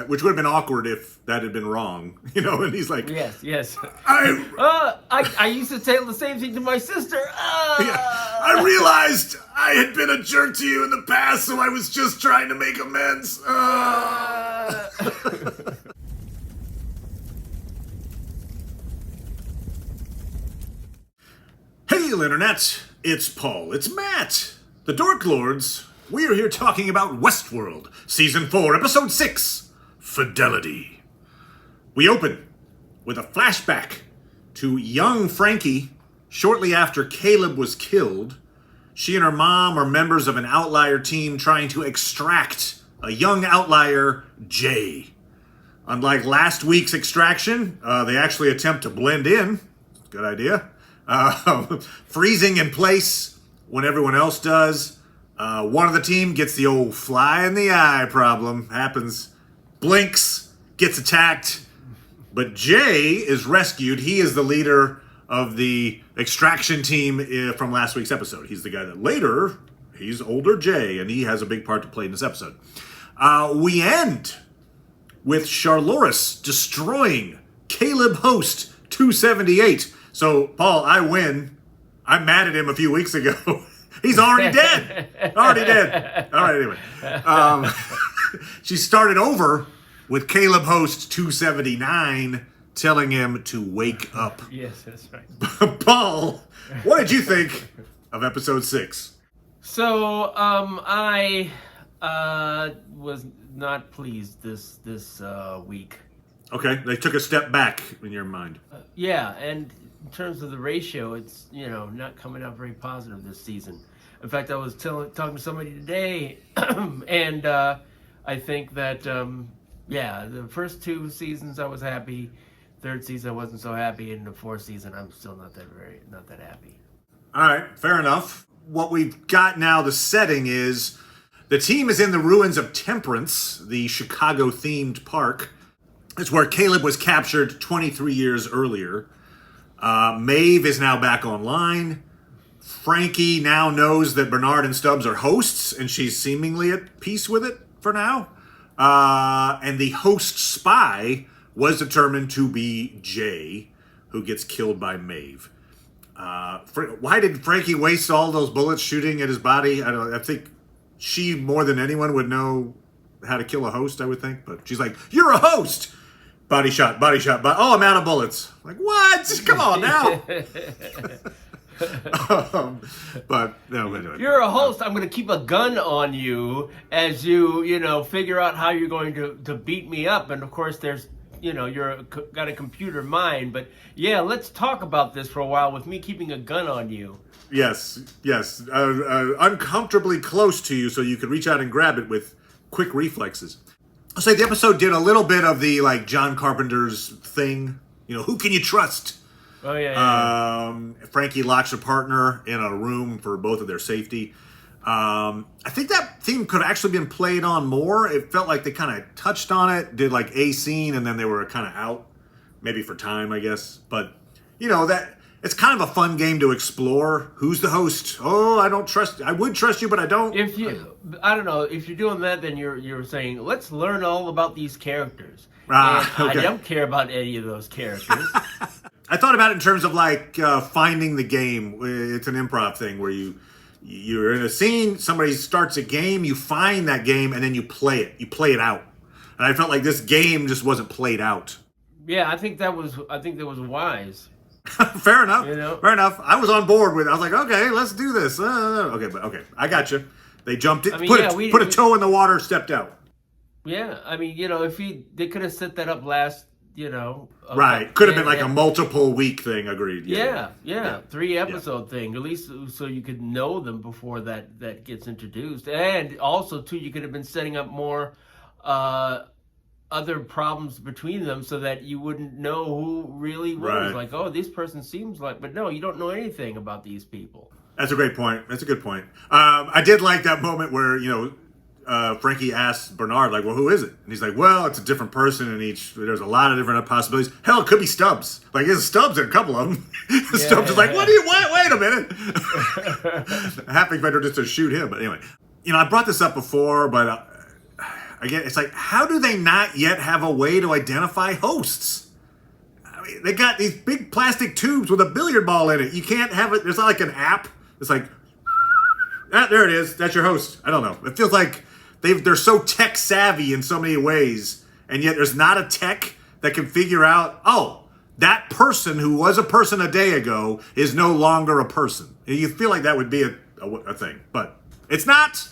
Which would have been awkward if that had been wrong, and he's like, Yes. I I used to say the same thing to my sister. I realized I had been a jerk to you in the past, so I was just trying to make amends. Hail, Internet! It's Paul, it's Matt, the Dork Lords. We are here talking about Westworld, Season 4, Episode 6, Fidelity. We open with a flashback to young Frankie shortly after Caleb was killed. She and her mom are members of an outlier team trying to extract a young outlier, Jay. Unlike last week's extraction, they actually attempt to blend in. Good idea. Freezing in place when everyone else does. One of the team gets the old fly in the eye problem. Happens. Blinks. Gets attacked. But Jay is rescued. He is the leader of the extraction team from last week's episode. He's the guy that later, he's older Jay, and he has a big part to play in this episode. We end with Charloris destroying Caleb Host 278. So, Paul, I win. I'm mad at him a few weeks ago. He's already dead. All right, anyway. She started over with Caleb Host 279 telling him to wake up. Yes, that's right. Paul, what did you think of episode 6? So, I was not pleased this week. Okay, they took a step back in your mind. Yeah, and in terms of the ratio, it's, not coming out very positive this season. In fact, I was talking to somebody today, and I think that, the first 2 seasons I was happy, third season I wasn't so happy, and the fourth season I'm still not that happy. All right, fair enough. What we've got now, the setting is the team is in the ruins of Temperance, the Chicago-themed park. It's where Caleb was captured 23 years earlier. Maeve is now back online. Frankie now knows that Bernard and Stubbs are hosts, and she's seemingly at peace with it for now. And the host spy was determined to be Jay, who gets killed by Maeve. Why did Frankie waste all those bullets shooting at his body? I think she, more than anyone, would know how to kill a host, I would think. But she's like, "You're a host!" Body shot. Oh, I'm out of bullets. Like, what? Come on now. But no, anyway. You're a host. I'm going to keep a gun on you as you figure out how you're going to beat me up. And of course, there's, got a computer mind. But yeah, let's talk about this for a while with me keeping a gun on you. Yes. Uncomfortably close to you so you could reach out and grab it with quick reflexes. I'll say the episode did a little bit of the, John Carpenter's thing. Who can you trust? Oh, yeah. Frankie locks her partner in a room for both of their safety. I think that theme could have actually been played on more. It felt like they kind of touched on it, did a scene, and then they were kind of out. Maybe for time, I guess. But, that it's kind of a fun game to explore. Who's the host? Oh, I don't trust. I would trust you, but I don't. I don't know. If you're doing that, then you're saying, let's learn all about these characters. Okay. I don't care about any of those characters. I thought about it in terms of finding the game. It's an improv thing where you're in a scene, somebody starts a game, you find that game, and then you play it. You play it out. And I felt like this game just wasn't played out. Yeah, I think that was wise. Fair enough. Fair enough. I was on board with it. I was like, okay, let's do this. Okay, I got you. They jumped it, put a toe in the water, stepped out. Yeah, if they could have set that up last. Right. Could have been a multiple week thing, agreed. Yeah. 3 episode thing, at least so you could know them before that gets introduced. And also, too, you could have been setting up more other problems between them so that you wouldn't know who really was. Right. This person seems like, but no, you don't know anything about these people. That's a great point. That's a good point. I did like that moment where, Frankie asks Bernard, well, who is it? And he's like, well, it's a different person in each. There's a lot of different possibilities. Hell, it could be Stubbs. There's Stubbs in a couple of them. Stubbs is like, what do you want? Wait a minute. Happy better just to shoot him. But anyway, I brought this up before, but again, it's like, how do they not yet have a way to identify hosts? I mean, they got these big plastic tubes with a billiard ball in it. You can't have it. There's not like an app. It's like, there it is. That's your host. I don't know. It feels like they're so tech savvy in so many ways, and yet there's not a tech that can figure out, oh, that person who was a person a day ago is no longer a person. You feel like that would be a thing, but it's not.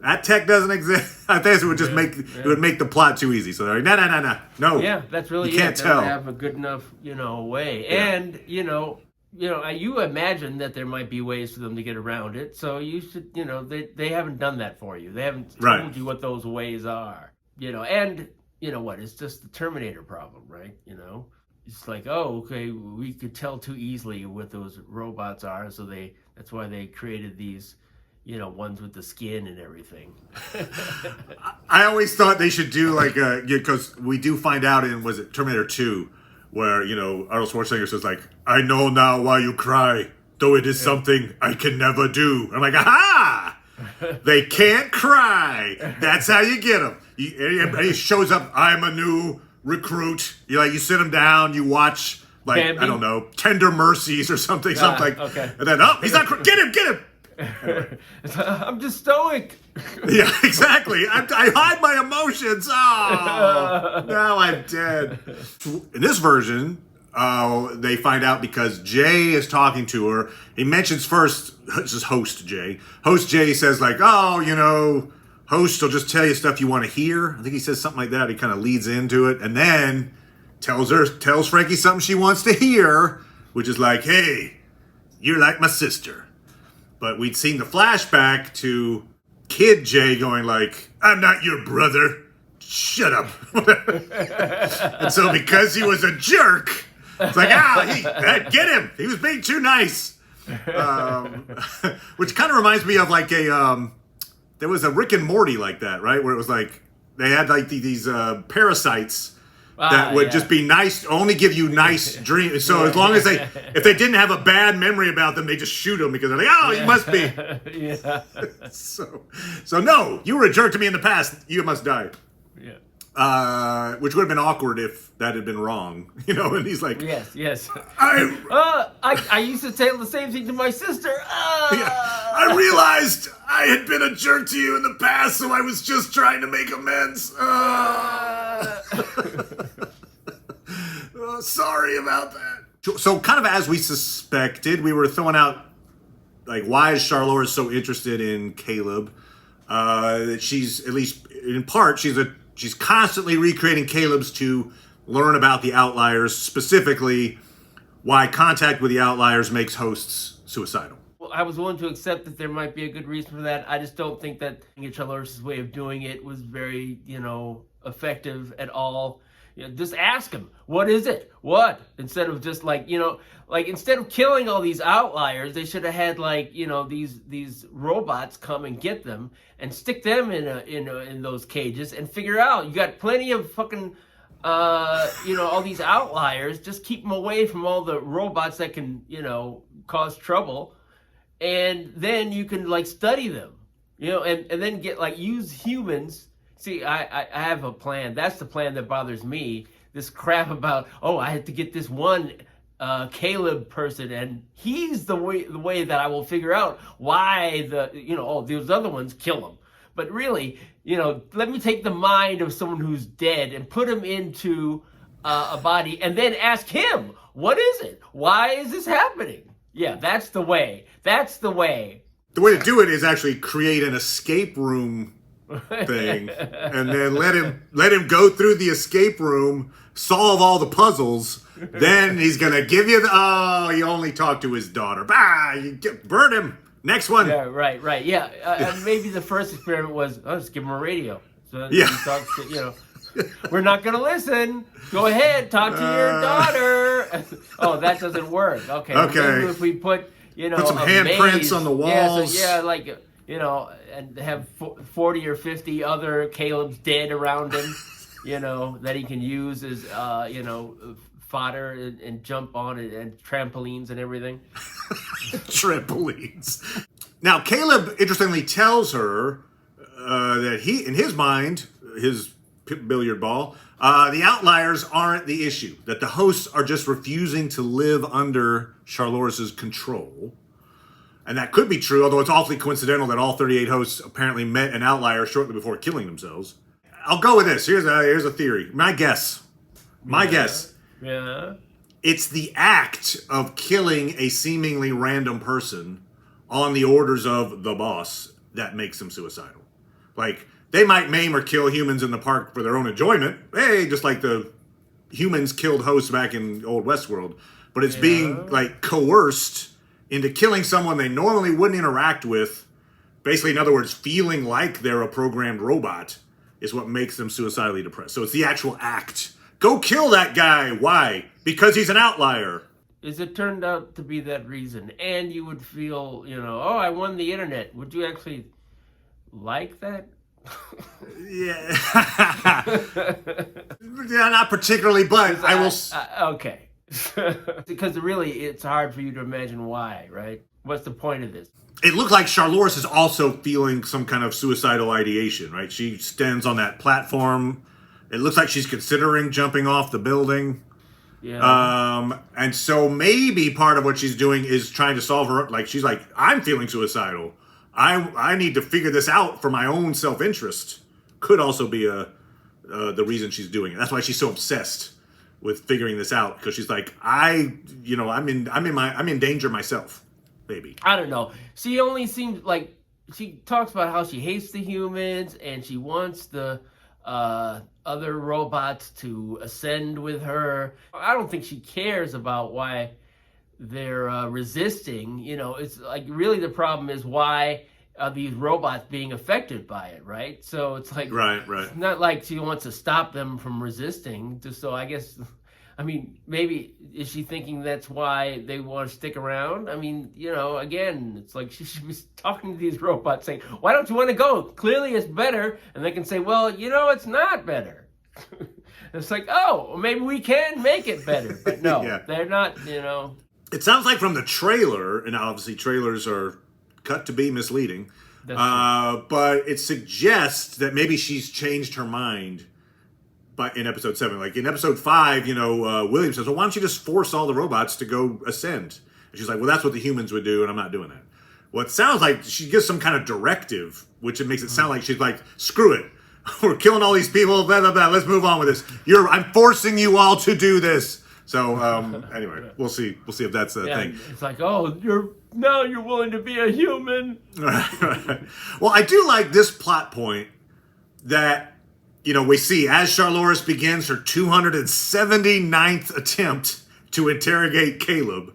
That tech doesn't exist. I think it would just it would make the plot too easy. So they're like, no. Yeah, that's really you can't tell. They don't have a good enough, way. Yeah. And you imagine that there might be ways for them to get around it. So you should, they haven't done that for you. They haven't told you what those ways are. And what? It's just the Terminator problem, right? It's like, oh, okay, we could tell too easily what those robots are, so that's why they created these, ones with the skin and everything. I always thought they should do like because we do find out in, was it Terminator 2, where, Arnold Schwarzenegger says like, I know now why you cry, though it is something I can never do. I'm like, aha! They can't cry. That's how you get them. He shows up, I'm a new recruit. You sit him down, you watch like Bambi? I don't know, Tender Mercies or something. Okay. And then he's not. Get him. Anyway. I'm just stoic. Yeah, exactly. I hide my emotions. Oh, now I'm dead. In this version, they find out because Jay is talking to her. He mentions first, this is Host Jay. Host Jay says like, oh, Host will just tell you stuff you want to hear. I think he says something like that. He kind of leads into it and then tells Frankie something she wants to hear, which is like, hey, you're like my sister. But we'd seen the flashback to Kid Jay going like, I'm not your brother. Shut up. And so because he was a jerk, it's like, get him. He was being too nice. Which kind of reminds me of like there was a Rick and Morty like that, right? Where it was like, they had like these parasites that would just be nice, only give you nice dreams. So as long as if they didn't have a bad memory about them, they just shoot them because they're like, you must be. Yeah. So no, you were a jerk to me in the past. You must die. Yeah. Which would have been awkward if that had been wrong, And he's like, yes. I used to say the same thing to my sister. I realized I had been a jerk to you in the past, so I was just trying to make amends. Sorry about that. So kind of as we suspected, we were throwing out, like, why is Charlotte so interested in Caleb? That she's, at least in part, she's constantly recreating Caleb's to learn about the outliers, specifically why contact with the outliers makes hosts suicidal. Well, I was willing to accept that there might be a good reason for that. I just don't think that Charlotte's way of doing it was very, effective at all. Just ask him, what is it? What? Instead of just instead of killing all these outliers, they should have had these robots come and get them and stick them in those cages and figure out. You got plenty of fucking all these outliers. Just keep them away from all the robots that can cause trouble, and then you can study them, and then get use humans. See, I have a plan. That's the plan that bothers me. This crap about, I have to get this one Caleb person, and he's the way that I will figure out why those other ones kill him. But really, let me take the mind of someone who's dead and put him into a body, and then ask him, what is it? Why is this happening? Yeah, that's the way. That's the way. The way to do it is actually create an escape room thing, and then let him go through the escape room, solve all the puzzles. Then he's gonna give you he only talked to his daughter. Burn him. Next one. Yeah, right. Yeah, and maybe the first experiment was, just give him a radio. So he talks to, we're not gonna listen. Go ahead, talk to your daughter. That doesn't work. Okay. Maybe if we put some handprints on the walls. And have 40 or 50 other Caleb's dead around him, that he can use as, fodder and jump on and trampolines and everything. Trampolines. Now, Caleb, interestingly, tells her that he, in his mind, his billiard ball. The outliers aren't the issue. That the hosts are just refusing to live under Charloris's control. And that could be true, although it's awfully coincidental that all 38 hosts apparently met an outlier shortly before killing themselves. I'll go with this. Here's a theory. My guess. Yeah. It's the act of killing a seemingly random person on the orders of the boss that makes them suicidal. Like, they might maim or kill humans in the park for their own enjoyment. Hey, just like the humans killed hosts back in old Westworld. But it's being, like, coerced into killing someone they normally wouldn't interact with. Basically, in other words, feeling like they're a programmed robot is what makes them suicidally depressed. So it's the actual act. Go kill that guy. Why? Because he's an outlier. Is it turned out to be that reason? And you would feel, oh, I won the internet. Would you actually like that? Yeah. Yeah, not particularly, but I will... Okay. Because really, it's hard for you to imagine why, right? What's the point of this? It looks like Charloris is also feeling some kind of suicidal ideation, right? She stands on that platform. It looks like she's considering jumping off the building. Yeah. And so maybe part of what she's doing is trying to solve her. Like, she's like, I'm feeling suicidal. I need to figure this out for my own self-interest. Could also be the reason she's doing it. That's why she's so obsessed with figuring this out, because she's like, I'm in danger myself, baby. I don't know. She only seems like she talks about how she hates the humans and she wants the other robots to ascend with her. I don't think she cares about why they're resisting. It's like really the problem is why are these robots being affected by it, right? So it's like right. It's not like she wants to stop them from resisting. So I guess, maybe is she thinking that's why they want to stick around? Again, it's like she should be talking to these robots saying, why don't you want to go? Clearly it's better. And they can say, well, it's not better. It's like, oh, maybe we can make it better. But no, yeah. They're not, It sounds like from the trailer, and obviously trailers are cut to be misleading, but it suggests that maybe she's changed her mind in episode 7. Like in episode 5, William says, well, why don't you just force all the robots to go ascend? And she's like, well, that's what the humans would do, and I'm not doing that. Well, it sounds like she gives some kind of directive, which it makes it sound like she's like, screw it. We're killing all these people, blah, blah, blah. Let's move on with this. I'm forcing you all to do this. So anyway, we'll see. We'll see if that's the thing. It's like, oh, you're willing to be a human. Right. Well, I do like this plot point that we see as Charloris begins her 279th attempt to interrogate Caleb.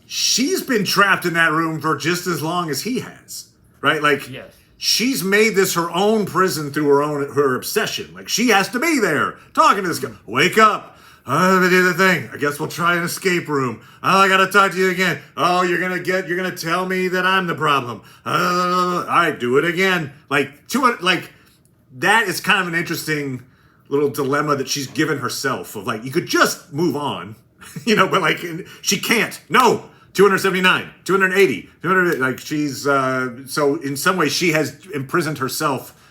She's been trapped in that room for just as long as he has, right? Like, yes. She's made this her own prison through her obsession. Like, she has to be there talking to this guy. Wake up. Let me do the thing. I guess we'll try an escape room. Oh, I gotta talk to you again. Oh, you're gonna tell me that I'm the problem. All right, do it again. That is kind of an interesting little dilemma that she's given herself of like, you could just move on, but like, she can't. No, 279, 280, 200, like she's, so in some ways she has imprisoned herself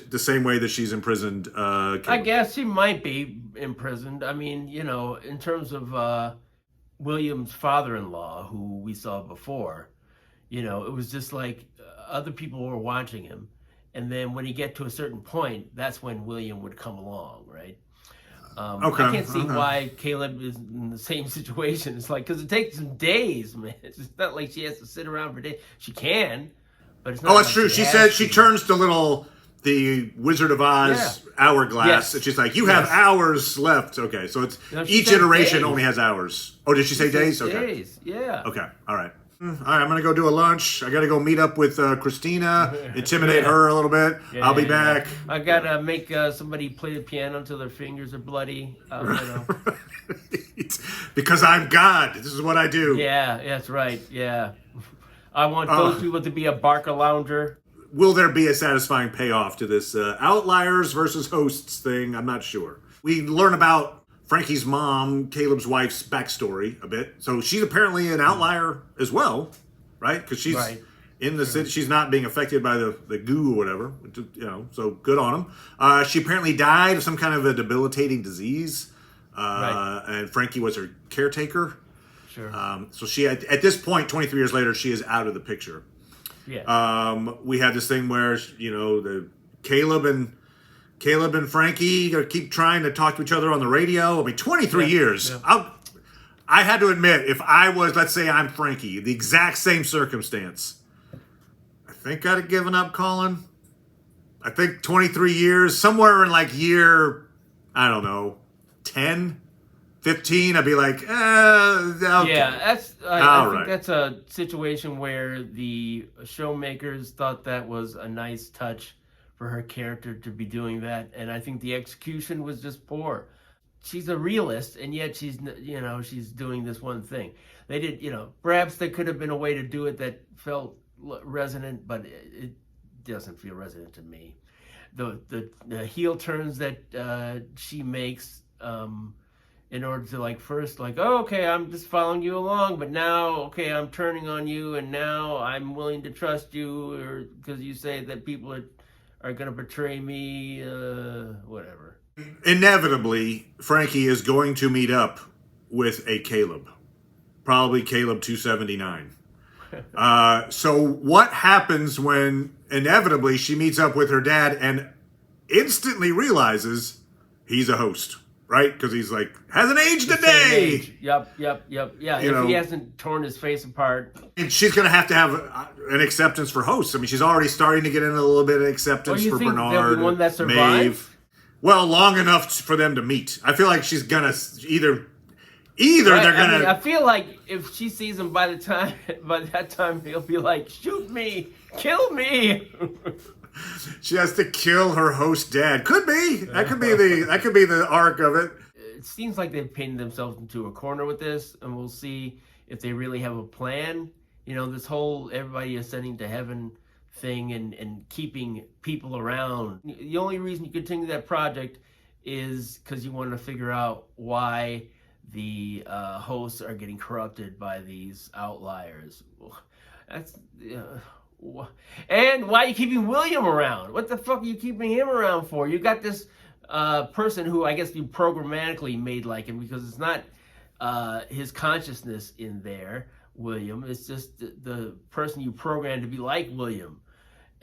the same way that she's imprisoned Caleb. I guess she might be imprisoned. In terms of William's father-in-law, who we saw before, it was just like other people were watching him. And then when he get to a certain point, that's when William would come along, right? Okay. I can't see why Caleb is in the same situation. It's like, because it takes some days, man. It's not like she has to sit around for days. She can, but it's not. Oh, that's true. She said she turns to the Wizard of Oz hourglass. Yes. And she's like, you have hours left. Okay, so it's each iteration days. Only has hours. Oh, did she say days? Okay. Days, yeah. Okay, all right. All right, I'm going to go do a lunch. I got to go meet up with Christina, intimidate her a little bit. I'll be back. I got to make somebody play the piano until their fingers are bloody. Because I'm God. This is what I do. Yeah, that's right. Yeah. I want those people to be a Barker lounger. Will there be a satisfying payoff to this outliers versus hosts thing? I'm not sure. We learn about Frankie's mom, Caleb's wife's backstory a bit. So she's apparently an outlier as well, right? Because she's in the city. She's not being affected by the goo or whatever. So good on them. She apparently died of some kind of a debilitating disease. Right. And Frankie was her caretaker. Sure. So she at this point, 23 years later, she is out of the picture. Yeah. We had this thing where the Caleb and Frankie keep trying to talk to each other on the radio. I mean, 23 years. Yeah. I had to admit, if I was, let's say I'm Frankie, the exact same circumstance, I think I'd have given up calling. I think 23 years, somewhere in like year, I don't know, 10, 15, I'd be like, okay. Yeah, I think that's a situation where the showmakers thought that was a nice touch for her character to be doing that, and I think the execution was just poor. She's a realist, and yet she's doing this one thing. They did, perhaps there could have been a way to do it that felt resonant, but it doesn't feel resonant to me. The heel turns that she makes in order to first okay, I'm just following you along, but now okay, I'm turning on you, and now I'm willing to trust you, or because you say that people are going to betray me, whatever. Inevitably, Frankie is going to meet up with a Caleb. Probably Caleb 279. So what happens when inevitably she meets up with her dad and instantly realizes he's a host, right? Because he's hasn't aged a day. Yep. Yeah, if he hasn't torn his face apart. And she's going to have an acceptance for hosts. I mean, she's already starting to get in a little bit of acceptance for Bernard, one that survived? Maeve. Well, long enough for them to meet. I feel like she's gonna either right, they're gonna. I feel like if she sees him by that time he'll be like, "Shoot me, kill me." She has to kill her host dad. Could be. That could be the arc of it. It seems like they've painted themselves into a corner with this, and we'll see if they really have a plan. This whole everybody ascending to heaven thing and keeping people around. The only reason you continue that project is because you want to figure out why the hosts are getting corrupted by these outliers. That's and why are you keeping William around? What the fuck are you keeping him around for? You got this person who I guess you programmatically made like him, because it's not his consciousness in there, William. It's just the person you programmed to be like William.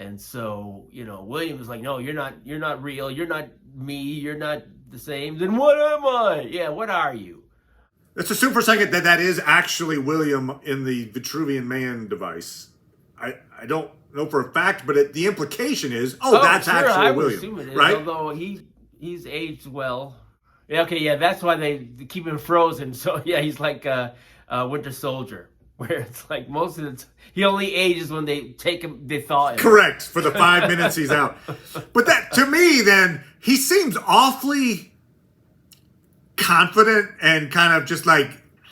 And so, William is like, no, you're not real. You're not me. You're not the same. Then what am I? Yeah, what are you? Let's assume for a second that is actually William in the Vitruvian Man device. I don't know for a fact, but the implication is, that's sure, actually I would William, assume it is, right? Although he's aged well. Yeah, okay, yeah, that's why they keep him frozen. So yeah, he's like a Winter Soldier, where it's like most of the he only ages when they take him, they thaw him. Correct, for the 5 minutes he's out. But that, to me, then, he seems awfully confident and kind of just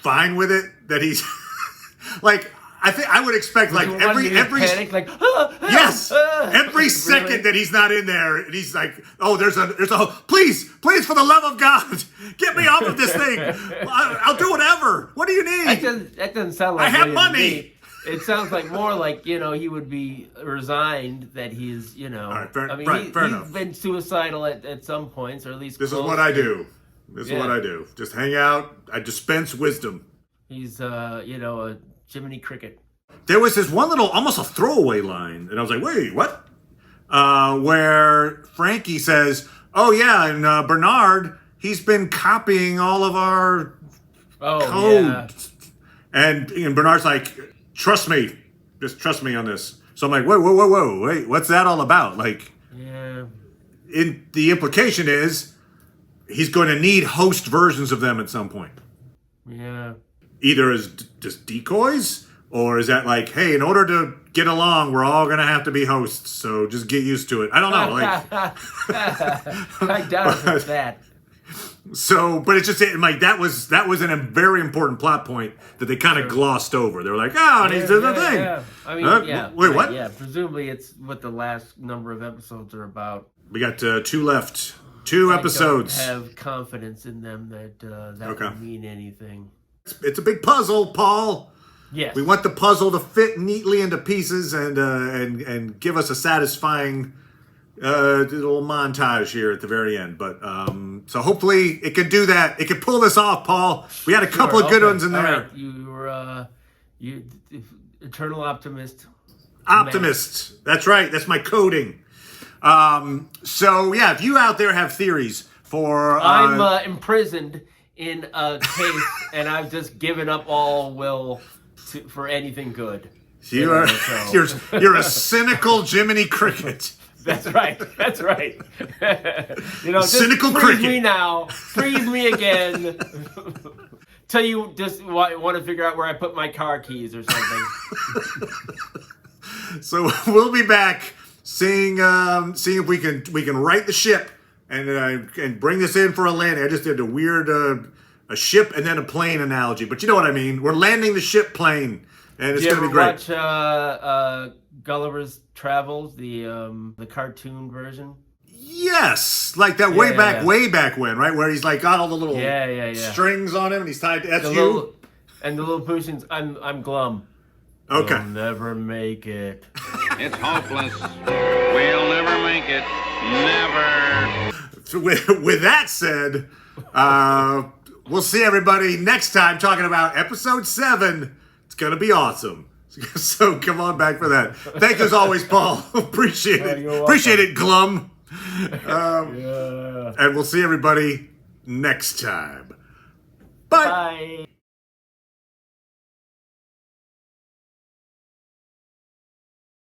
fine with it, that he's I think I would expect every panic, yes, every second really? that he's not in there, and he's like, there's a please for the love of God, get me off of this thing. I'll do whatever. What do you need? That doesn't sound like I have money. It sounds like more like he would be resigned that he's All right, fair he's enough. been suicidal at some points, or at least this is what I do. This is what I do. Just hang out. I dispense wisdom. He's a Jiminy Cricket. There was this one little, almost a throwaway line, and I was like, wait, what? Where Frankie says, oh yeah, and Bernard, he's been copying all of our code. Yeah. And Bernard's like, trust me. Just trust me on this. So I'm like, whoa, wait, what's that all about? Yeah. The implication is he's going to need host versions of them at some point. Yeah. Either as just decoys, or is that hey, in order to get along, we're all going to have to be hosts, so just get used to it. I don't know. I doubt it's that. So, but it's just that was a very important plot point that they kind of glossed over. They were like, and he's doing the thing. Yeah. I mean, wait, what? Yeah, presumably it's what the last number of episodes are about. We got 2 left. 2 episodes. I don't have confidence in them that would mean anything. It's a big puzzle, Paul. Yes. We want the puzzle to fit neatly into pieces and give us a satisfying little montage here at the very end. But so hopefully it can do that. It can pull this off, Paul. We had a couple of good ones in there. All right. You were eternal optimist. Optimist. That's right. That's my coding. So yeah, if you out there have theories for I'm imprisoned in a case, and I've just given up all will for anything good. You're a cynical Jiminy Cricket. That's right. That's right. Cynical just freeze cricket. me now. Freeze me again. Till you just want to figure out where I put my car keys or something. So we'll be back seeing if we can right the ship and bring this in for a landing. I just did a weird a ship and then a plane analogy, but you know what I mean. We're landing the ship plane, and it's going to be great. Did you ever watch Gulliver's Travels, the cartoon version? Yes, like that way back when, right? Where he's like got all the little strings on him, and he's tied to SU. And the little Pushins, I'm glum. Okay. We'll never make it. It's hopeless. We'll never make it. Never. So with that said, we'll see everybody next time talking about episode 7. It's going to be awesome. So come on back for that. Thank you as always, Paul. Appreciate it. Appreciate it, Glum. And we'll see everybody next time. Bye. Bye.